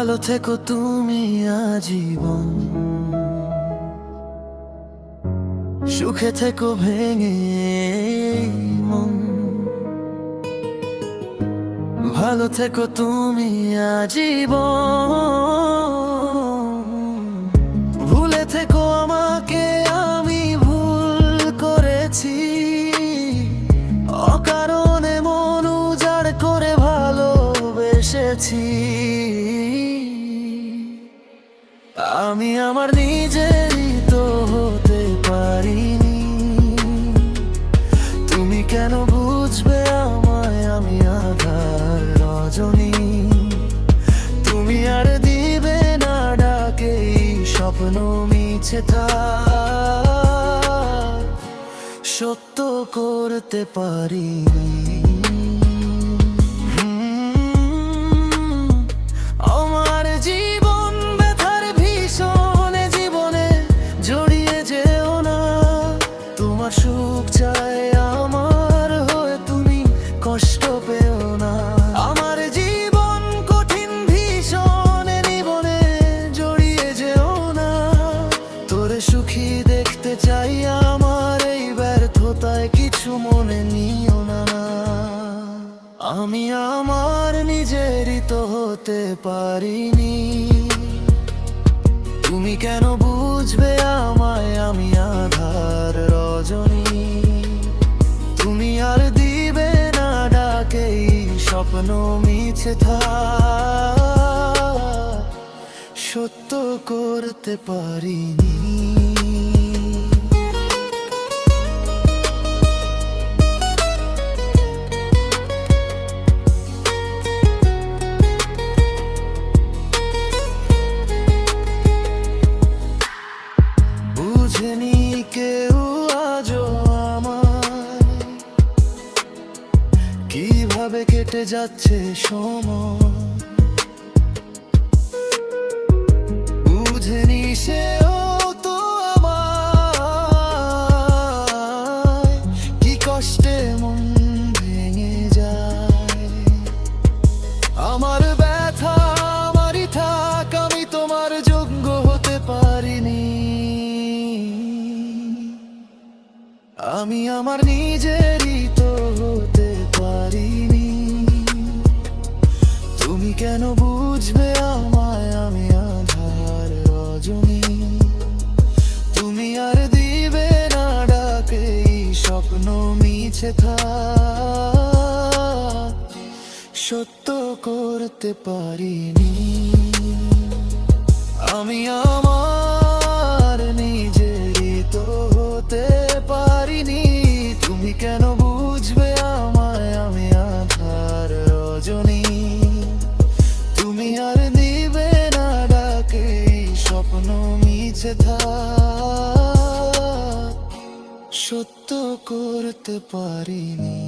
ভালো থেকো তুমি আজীবন, সুখে থেকো ভেঙে মন। ভালো থেকো তুমি আজীবন, ভুলে থেকো আমাকে, আমি ভুল করেছি। অকারণে মন উজাড় করে ভালোবেসেছি। আমি আমার নিজেরই তো হতে পারিনি। তুমি কেন বুঝবে আমায়, আমি আঁধার রজনী। তুমি আর দিবে না ডাকে, স্বপ্ন মিছে থাক, সত্য করতে পারিনি। আমার জীবন ব্যথার ভীষণ, জীবনে জড়িয়ে যেও না। তোমার সুখ চাই আমার হয়ে, তুমি কষ্ট পেও না। আমার জীবন কঠিন ভীষণ, জীবনে জড়িয়ে যেও না। তোরে সুখী দেখতে চাই, আমার এই ব্যর্থতায় কিছু মনে নিও না। আমি আমার নিজেরই তো হতে পারিনি। তুমি কেন বুঝবে আমায়, আমি আঁধার রজনী। তুমি আর দিবে না ডাকে, স্বপ্ন মিছে থাক, সত্য করতে পারিনি। বুঝেনি কেউ আজও আমায়, কিভাবে কেটে যাচ্ছে সময়। বুঝেনি সেও তো আমায়, কি কষ্টে মন ভেঙে যায়। আমার ব্যথা আমারই থাক, আমি তোমার যোগ্য হতে পারিনি। আমি আমার নিজেরই তো হতে পারিনি। তুমি কেন বুঝবে আমায়, আমি আঁধার রজনী। তুমি আর দিবে না ডাকে, স্বপ্ন মিছে থাক, সত্য করতে পারিনি। আমি আমার নিজেরই তো হতে পারিনি। তুমি কেন বুঝবে আমায়, আমি আঁধার রজনী। তুমি আর দিবে না ডাকে, স্বপ্ন মিছে থাক, সত্য করতে পারিনি।